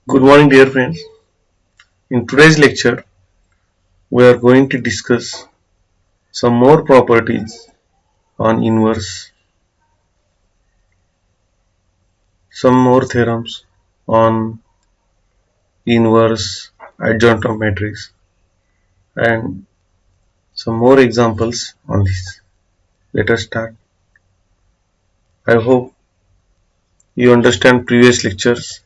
Good morning, dear friends. In today's lecture, we are going to discuss some more properties on inverse, some more theorems on inverse adjoint of matrix, and some more examples on this. Let us start. I hope you understand previous lectures.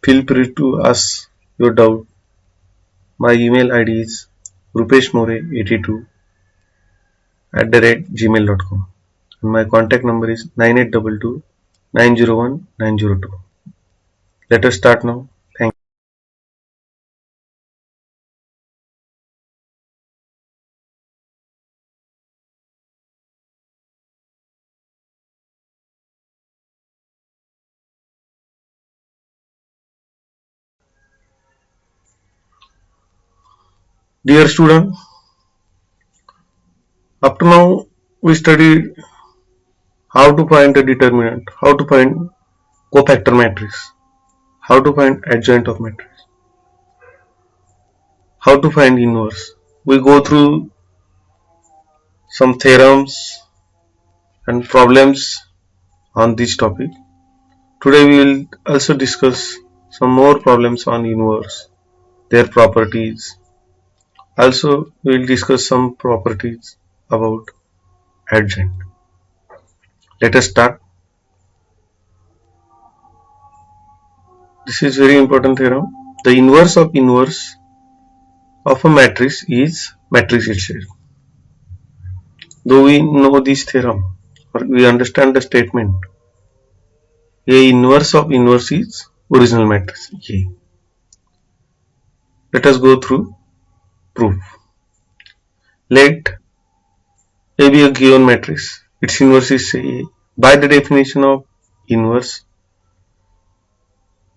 Feel free to ask your doubt. My email ID is rupeshmore82@gmail.com and my contact number is 9822 901 902. Let us start now. Thank you. Dear student, up to now we studied how to find the determinant, how to find cofactor matrix, how to find adjoint of matrix, how to find inverse. We go through some theorems and problems on this topic. Today we will also discuss some more problems on inverse, their properties. Also we will discuss some properties about adjoint. Let us start. This is very important theorem. The inverse of a matrix is matrix itself. Though we know this theorem or we understand the statement, A inverse of inverse is original matrix A. Let us go through proof. Let A be a given matrix. Its inverse is say A. By the definition of inverse,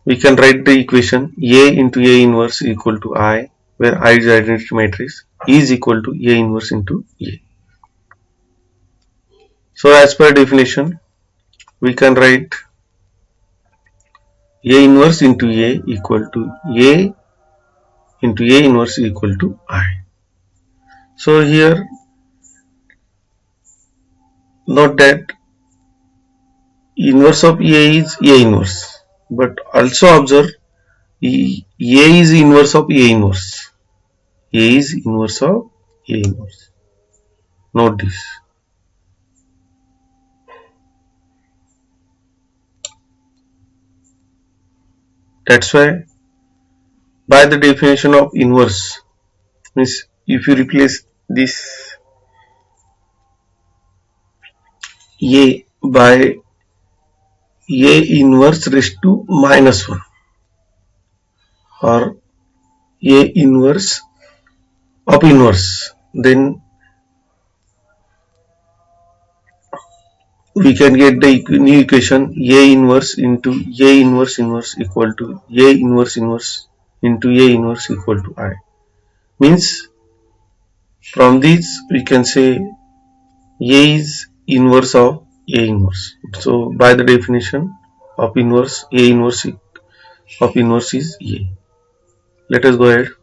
we can write the equation A into A inverse equal to I, where I is identity matrix, is equal to A inverse into A. So as per definition, we can write A inverse into A equal to A into A inverse equal to I. So here note that inverse of A is A inverse, but also observe A is inverse of A inverse. A is inverse of A inverse. Note this. That's why by the definition of inverse, means if you replace this A by A inverse raised to minus 1 or A inverse of inverse, then we can get the new equation A inverse into A inverse inverse equal to A inverse inverse into A inverse equal to I. Means from this we can say A is inverse of A inverse. So by the definition of inverse, A inverse of inverse is A. Let us go ahead.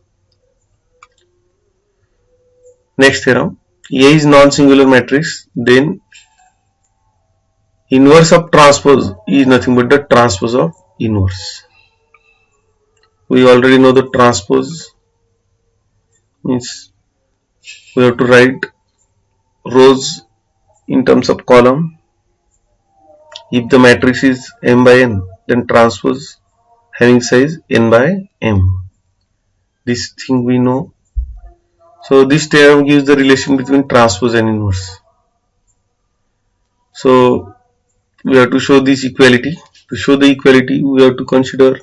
Next theorem. A is non-singular matrix, then inverse of transpose is nothing but the transpose of inverse. We already know the transpose means we have to write rows in terms of column. If the matrix is m by n, then transpose having size n by m. This thing we know. So this theorem gives the relation between transpose and inverse. So we have to show this equality. To show the equality, we have to consider,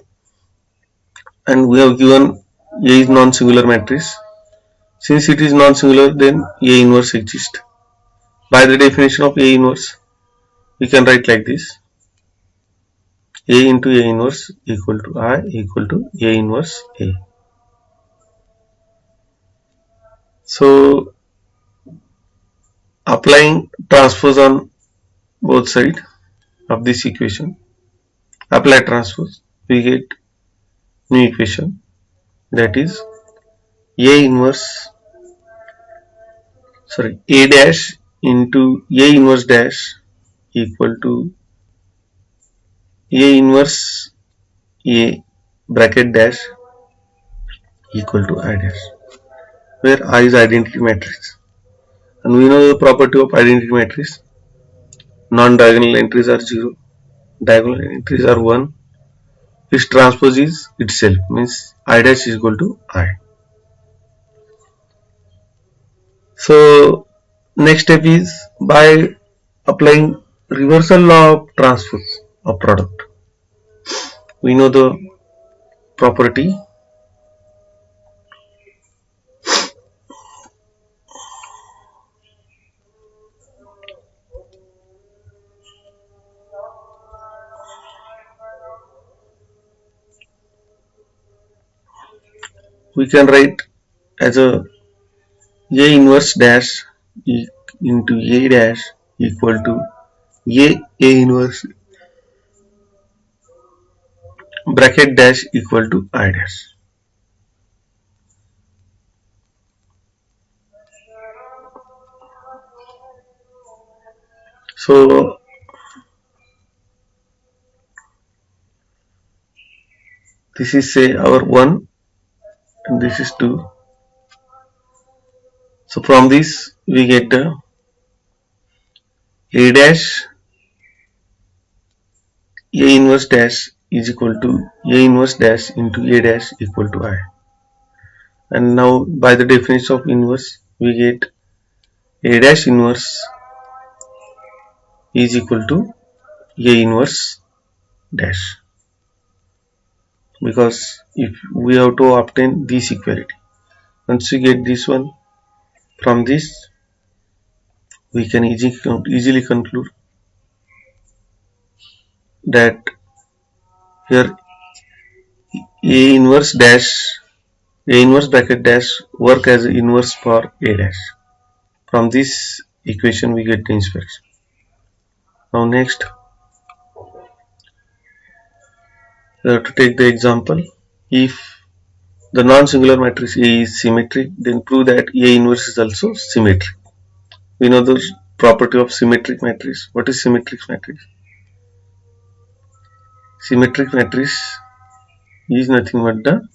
and we have given A is non-singular matrix. Since it is non-singular, then A inverse exists. By the definition of A inverse, we can write like this: A into A inverse equal to I equal to A inverse A. So applying transpose on both sides of this equation, apply transpose, we get new equation, that is A dash into A inverse dash equal to A inverse A bracket dash equal to I dash, where I is identity matrix, and we know the property of identity matrix: non-diagonal entries are 0, diagonal entries are 1. Its transpose is itself, means I dash is equal to I. So next step is by applying reversal law of transpose of product. We know the property we can write as a inverse dash into A dash equal to A inverse bracket dash equal to I dash. So this is say our 1 and this is 2. So from this we get A dash A inverse dash is equal to A inverse dash into A dash equal to I. And now by the definition of inverse we get A dash inverse is equal to A inverse dash, because if we have to obtain this equality, once we get this one, from this we can easily conclude that here A inverse bracket dash work as inverse for A dash. From this equation we get the inspiration. Now next we have to take the example. If the non-singular matrix A is symmetric, then prove that A inverse is also symmetric. We know the property of symmetric matrix. What is symmetric matrix? Symmetric matrix is nothing but the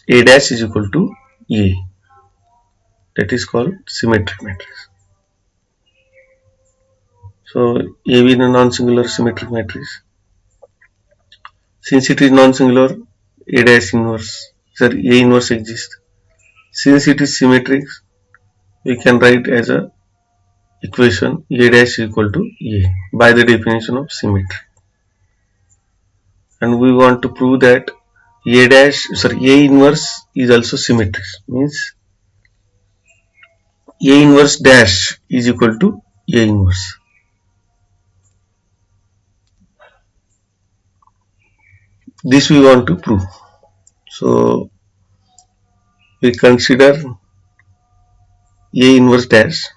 A dash is equal to A. That is called symmetric matrix. So A being a non-singular symmetric matrix. Since it is non-singular, A dash inverse, A inverse exists. Since it is symmetric, we can write as a equation A dash is equal to A by the definition of symmetry. And we want to prove that A inverse is also symmetric, means A inverse dash is equal to A inverse. This we want to prove. So we consider A inverse dash.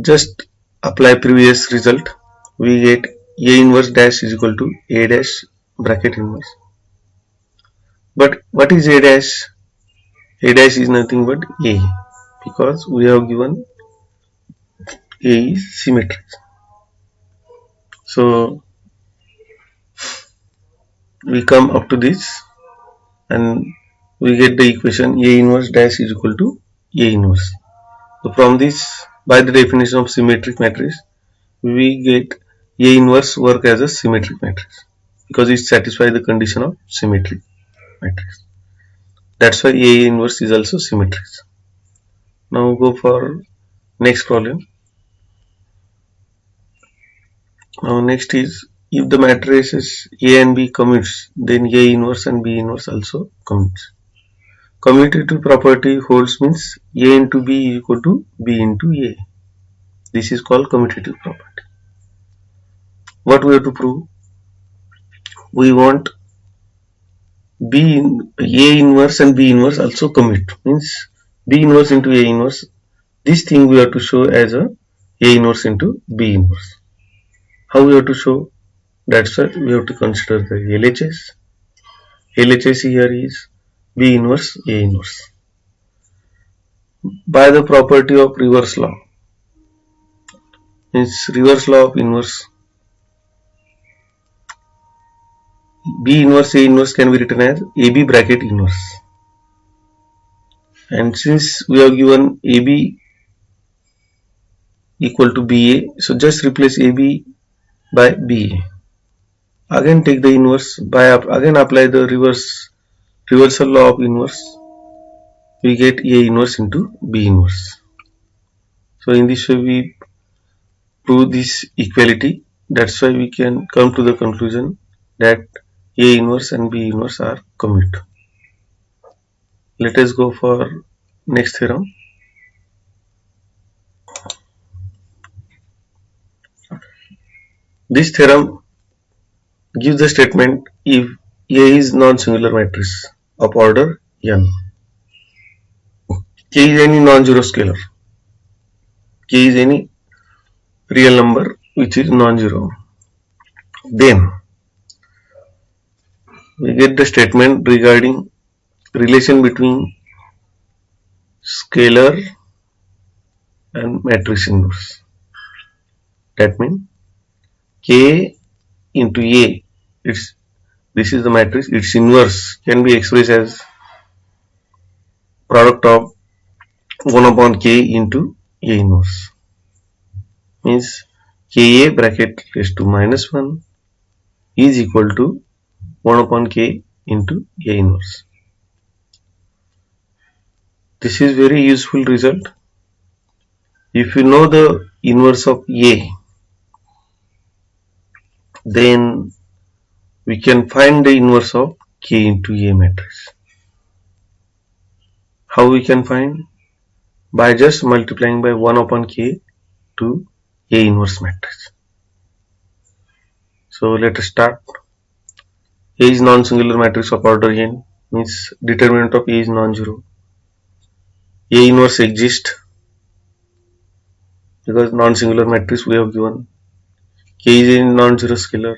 Just apply previous result. We get A inverse dash is equal to A dash bracket inverse. But what is A dash? A dash is nothing but A, because we have given A is symmetric. So we come up to this and we get the equation A inverse dash is equal to A inverse. So from this, by the definition of symmetric matrix, we get A inverse work as a symmetric matrix because it satisfies the condition of symmetric matrix. That's why A inverse is also symmetric. Now go for next problem. Now next is, if the matrices A and B commutes, then A inverse and B inverse also commutes. Commutative property holds, means A into B is equal to B into A. This is called commutative property. What we have to prove? We want A inverse and B inverse also commute, means B inverse into A inverse. This thing we have to show as A inverse into B inverse. How we have to show? That's why we have to consider the LHS. LHS here is B inverse A inverse. By the property of reverse law, means reverse law of inverse, B inverse A inverse can be written as AB bracket inverse. And since we have given AB equal to BA, so just replace AB by BA. Again take the inverse, again apply the reversal law of inverse. We get A inverse into B inverse. So in this way we prove this equality. That's why we can come to the conclusion that A inverse and B inverse are commute. Let us go for next theorem. This theorem gives the statement if A is non-singular matrix of order n. K is any non-zero scalar. K is any real number which is non-zero. Then we get the statement regarding relation between scalar and matrix inverse. That means K into A, this is the matrix, its inverse can be expressed as product of 1 upon K into A inverse. Means Ka bracket raised to minus 1 is equal to 1 upon K into A inverse. This is very useful result. If you know the inverse of A, then we can find the inverse of K into A matrix. How we can find? By just multiplying by 1 upon K to A inverse matrix. So let us start. A is non-singular matrix of order n, means determinant of A is non-zero. A inverse exists because non-singular matrix we have given. K is a non-zero scalar.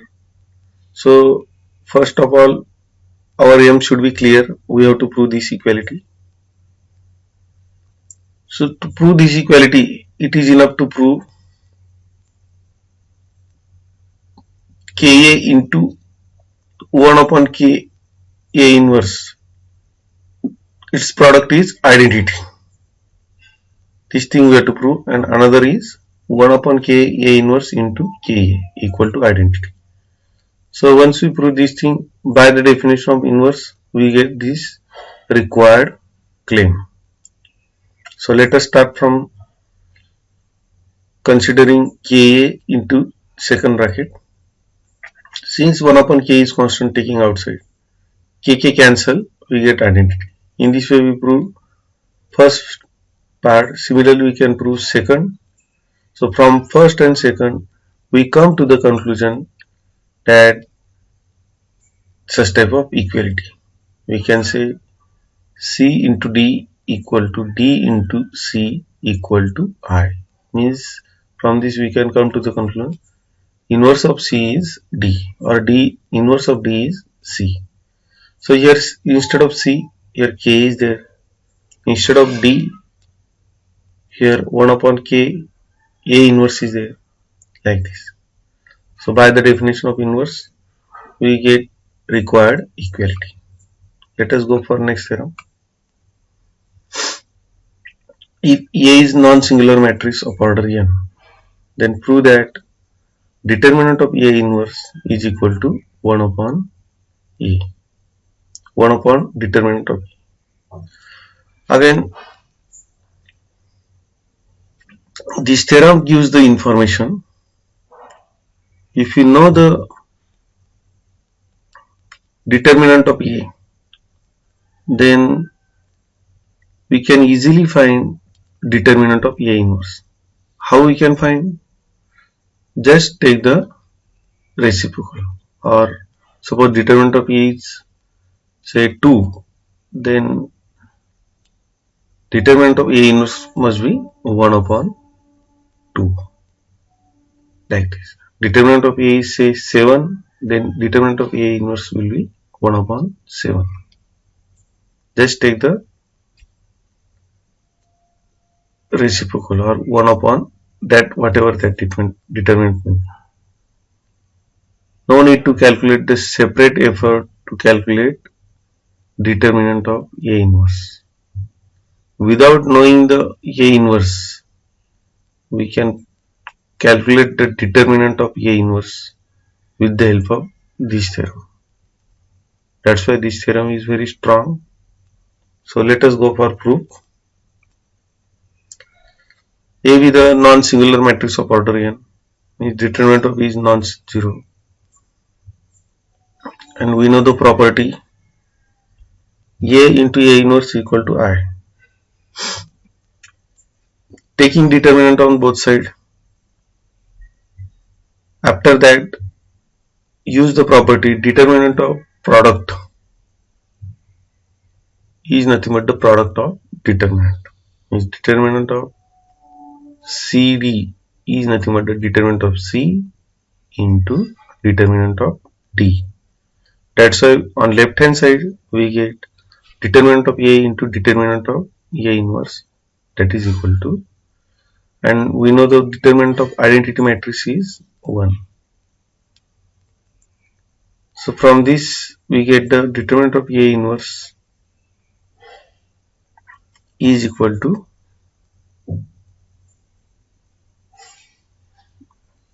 So first of all, our aim should be clear. We have to prove this equality. So to prove this equality, it is enough to prove Ka into 1 upon K A inverse. Its product is identity. This thing we have to prove, and another is 1 upon K A inverse into Ka equal to identity. So once we prove this thing by the definition of inverse, we get this required claim. So let us start from considering Ka into second bracket. Since 1 upon K is constant taking outside, Kk cancel, we get identity. In this way we prove first part. Similarly we can prove second. So from first and second we come to the conclusion that such type of equality. We can say C into D equal to D into C equal to I. Means from this we can come to the conclusion inverse of C is D, or D inverse of D is C. So here instead of C, here K is there. Instead of D, here 1 upon K, A inverse is there, like this. So by the definition of inverse, we get required equality. Let us go for next theorem. If A is non-singular matrix of order n, then prove that determinant of A inverse is equal to 1 upon A. 1 upon determinant of A. Again, this theorem gives the information. If you know the determinant of A, then we can easily find determinant of A inverse. How we can find? Just take the reciprocal, or suppose determinant of A is say 2, then determinant of A inverse must be 1 upon 2, like this. determinant of A is say 7, then determinant of A inverse will be 1 upon 7. Just take the reciprocal or 1 upon that whatever that determinant means. No need to calculate the separate effort to calculate determinant of A inverse. Without knowing the A inverse, we can calculate the determinant of A inverse with the help of this theorem. That's why this theorem is very strong. So let us go for proof. A with a non-singular matrix of order n, means determinant of A is non-zero. And we know the property A into A inverse equal to I. Taking determinant on both sides. After that, use the property determinant of product is nothing but the product of determinant. Means determinant of CD is nothing but the determinant of C into determinant of D. That's why on left hand side we get determinant of A into determinant of A inverse, that is equal to, and we know the determinant of identity matrix is 1. So from this we get the determinant of A inverse is equal to,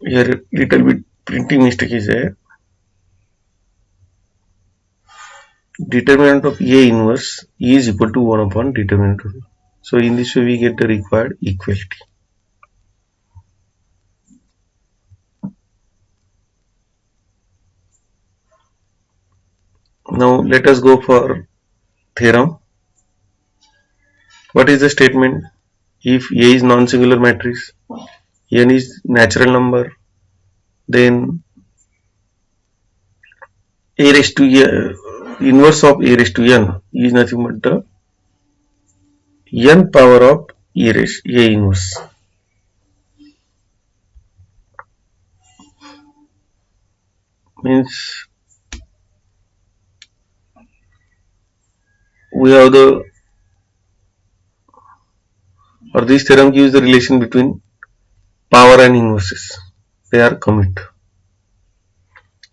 here little bit printing mistake is there, determinant of A inverse is equal to 1 upon determinant of A. So in this way we get the required equality. Now let us go for theorem. What is the statement? If A is non-singular matrix, n is natural number, then A raised to inverse of A raised to n is nothing but the n power of A raised A inverse. Means we have the, or this theorem gives the relation between power and inverses. They are commute,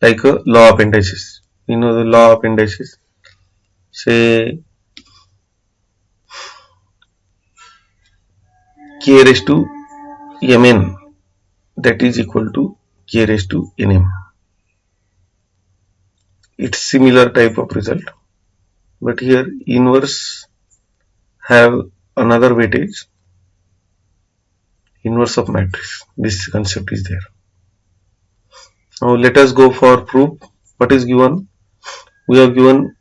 like a law of indices. You know the law of indices. Say k raised to mn, that is equal to k raised to nm. It's similar type of result, but here inverse have another weightage, inverse of matrix. This concept is there. Now let us go for proof. What is given? We have given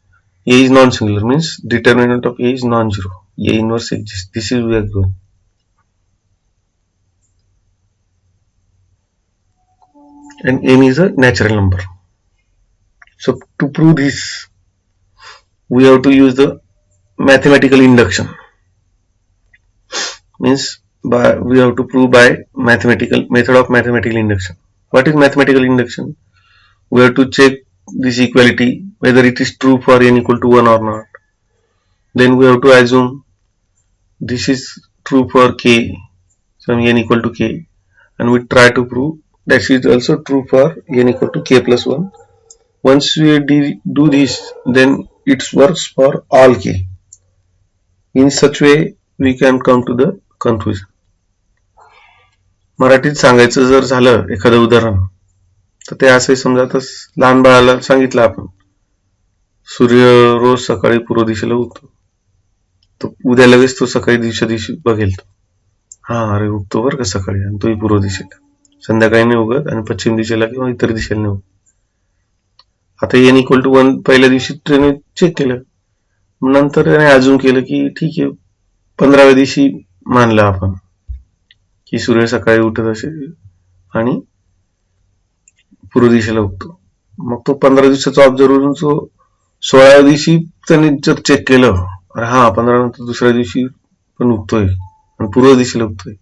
A is non-singular, means determinant of A is non-zero. A inverse exists. This is we have given. And n is a natural number. So to prove this, we have to use the mathematical induction. Means we have to prove by method of mathematical induction. What is mathematical induction? We have to check this equality whether it is true for n equal to 1 or not. Then we have to assume this is true for k, so n equal to k, and we try to prove that is also true for n equal to k plus 1. Once we do this, then it works for all k. In such way we can come to the conclusion. मराठीत सांगायचं जर झालं एखादं उदाहरण, तर ते असं समजा तर लहान बाळाला सांगितलं आपण सूर्य रोज सकाळी पूर्व दिशेला उगतो, तर उद्या लगेच तो सकाळी दिवशी बघेल, हा अरे उगतो बरं का सकाळी, आणि तोही पूर्व दिशेला, संध्याकाळी नाही उगत आणि पश्चिम दिशेला किंवा इतर दिशेला नाही उगत. आता n इक्वल टू 1 पहिल्या दिवशी त्याने चेक केलं, नंतर त्याने अजून केलं की ठीक आहे 15व्या दिवशी मानलं आपण की सूर्य सकाळी उठत असेल आणि पूर्व दिशेला उगतो. मग तो 15 दिवसाचा ऑब्झर्वर जो 16व्या दिवशी त्याने जर चेक केलं, अरे हा 15 नंतर दुसऱ्या दिवशी पण उगतोय आणि पूर्व दिशेला उगतोय,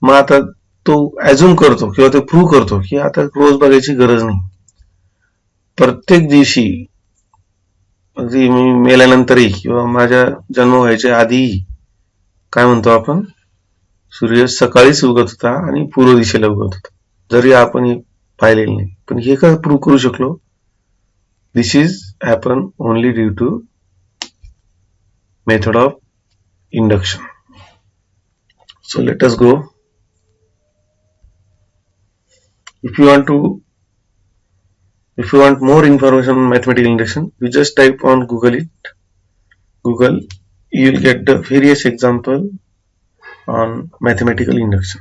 मग आता तो ऍझ्युम करतो किंवा ते प्रूव्ह करतो की आता रोज बघायची गरज नाही. प्रत्येक दिवशी अगदी मी मेल्यानंतरही किंवा माझ्या जन्म व्हायच्या आधीही काय म्हणतो आपण, सूर्य सकाळीच उगत होता आणि पूर्व दिशेला उगत होता, जरी आपण पाहिलेलं नाही. पण हे का प्रूव्ह करू शकलो? This is happen only due to method of induction. So let us go. If you want more information on mathematical induction, you just type on Google, you will get the various example on mathematical induction.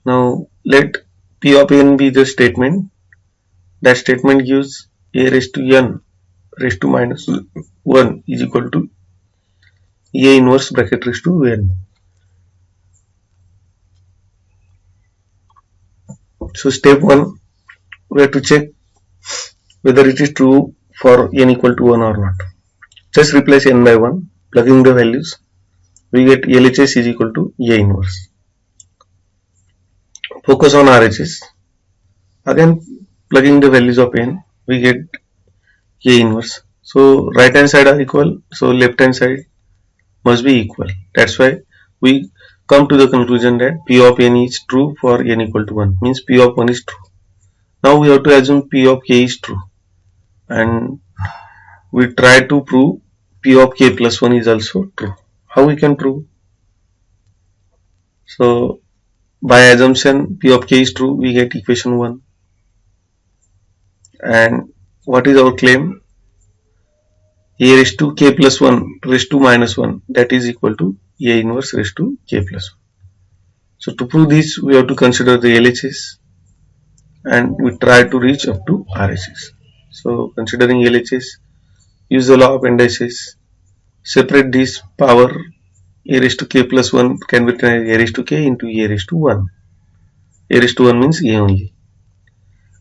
Now let P of n be the statement. That statement gives a raised to n raised to minus 1 is equal to a inverse bracket raised to n. So step 1, we have to check whether it is true for n equal to 1 or not. Just replace n by 1, plugging the values, we get LHS is equal to A inverse. Focus on RHS. Again plugging the values of n, we get A inverse. So right hand side are equal, so left hand side must be equal. That's why we come to the conclusion that P of n is true for n equal to 1, means P of 1 is true. Now we have to assume P of k is true, and we try to prove P of k plus 1 is also true. How we can prove? So by assumption P of k is true, we get equation 1. And what is our claim? A raised to k plus 1 raised to minus 1, that is equal to A inverse raised to k plus 1. So to prove this, we have to consider the LHS and we try to reach up to RHS. So considering LHS, use the law of indices, separate this power. A raised to k plus 1 can be written as A raised to k into A raised to 1. A raised to 1 means A only.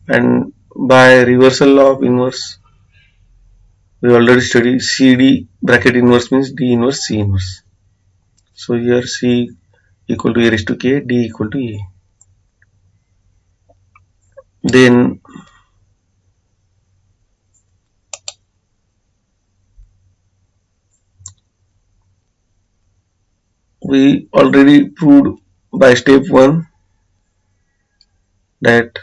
And by reversal law of inverse, we already studied CD bracket inverse means D inverse C inverse. So here C equal to A raised to k, D equal to A. Then we already proved by step 1 that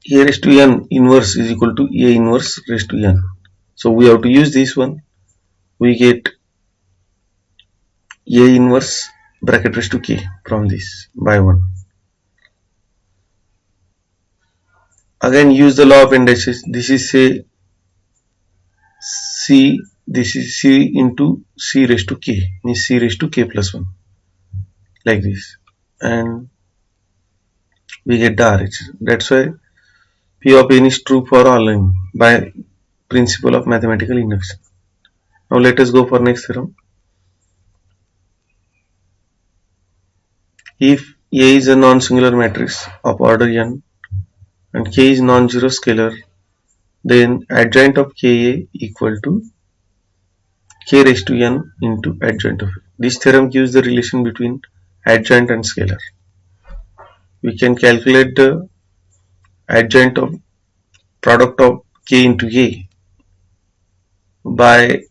A raised to n inverse is equal to A inverse raised to n. So we have to use this one. We get A inverse bracket raised to k from this by 1. Again use the law of indices. This is say C, this is C into C raised to k, means C raised to k plus 1, like this, and we get the RH. That's why P of n is true for all n by principle of mathematical induction. Now let us go for next theorem. If A is a non-singular matrix of order n and k is non-zero scalar, then adjoint of Ka equal to k raised to n into adjoint of A. This theorem gives the relation between adjoint and scalar. We can calculate the adjoint of product of k into A by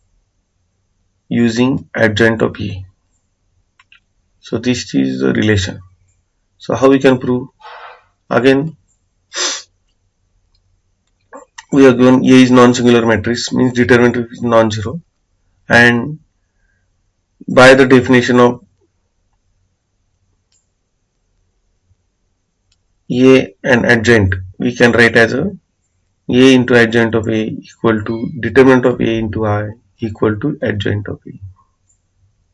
using adjoint of A. So this is the relation. So how we can prove? Again we are given A is non-singular matrix, means determinant is non-zero, and by the definition of A and adjoint, we can write as a into adjoint of A equal to determinant of A into I equal to adjoint of A.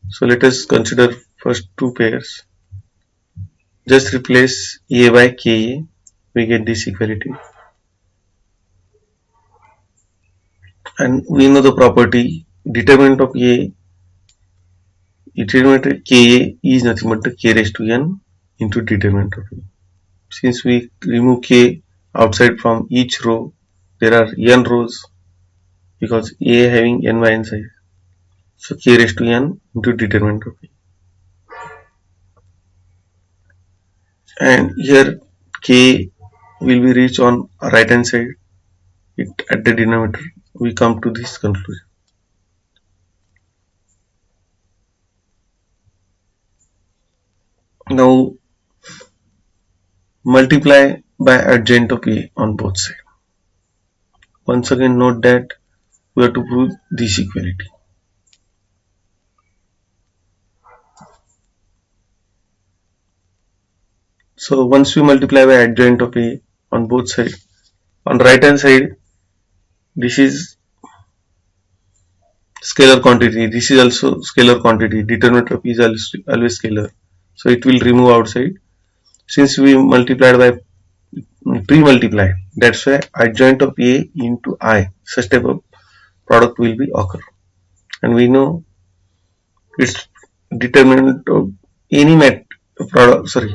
So let us consider first two pairs. Just replace A by Ka, we get this equality. And we know the property determinant of Ka is nothing but the k raised to n into determinant of A. Since we remove k outside from each row, there are n rows because A having n by n size. So k raised to n into determinant of A. And here k will be reached on right hand side. At the denominator we come to this conclusion. Now multiply by adjoint of A on both sides. Once again note that we have to prove this equality. So once we multiply by adjoint of A on both sides, on right hand side this is scalar quantity, this is also scalar quantity, determinant of E is always scalar, so it will remove outside. Since we multiplied by pre-multiply, that's why adjoint of A into I, such type of product will be occur, and we know its determinant of any product, sorry,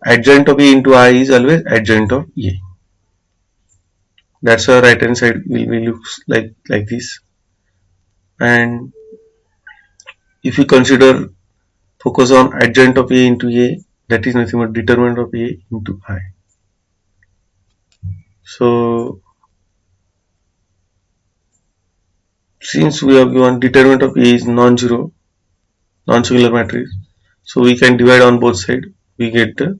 adjoint of A into I is always adjoint of A. That's why right hand side will be looks like this. And if you consider focus on adjoint of A into A, that is nothing but determinant of A into I. So since we have given determinant of A is non-zero, non-singular matrix, so we can divide on both sides, we get the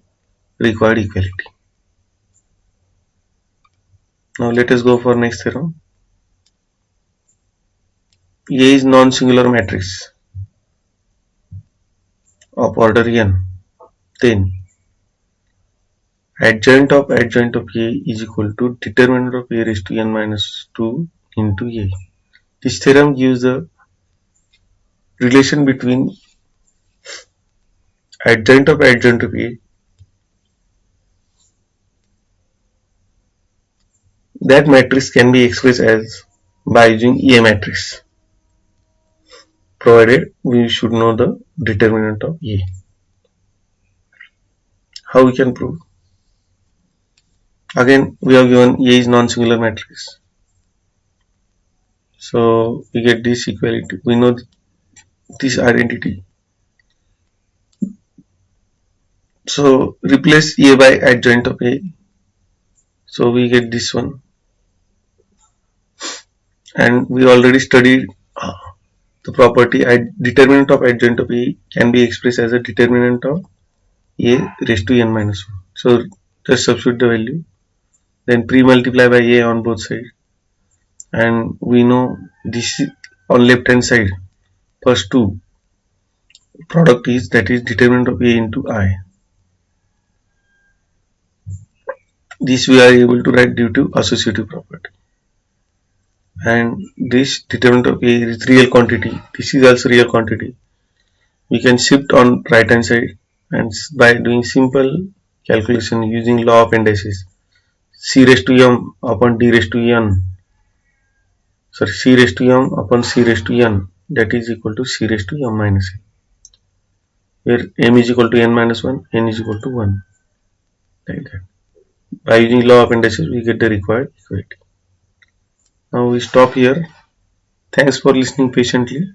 required equality. Now let us go for next theorem. A is non-singular matrix of order n, then adjoint of A is equal to determinant of A raised to n minus 2 into A. This theorem gives the relation between adjoint of A. That matrix can be expressed as by using A matrix, provided we should know the determinant of A. How we can prove? Again, we have given A is non-singular matrix, so we get this equality. We know this identity. So replace A by adjoint of A, so we get this one. And we already studied the property determinant of adjoint of A can be expressed as a determinant of A raised to n minus 1. So just substitute the value, then pre-multiply by A on both sides, and we know this on left hand side first two product is, that is determinant of A into I. This we are able to write due to associative property. And this determinant of A is real quantity, this is also real quantity. We can shift on right hand side, and by doing simple calculation using law of indices, C raised to m upon D raised to n, sorry, C raised to m upon C raised to n, that is equal to C raised to m minus n, where m is equal to n minus 1, n is equal to 1, like that. By using law of indices we get the required equality. Now we stop here. Thanks for listening patiently.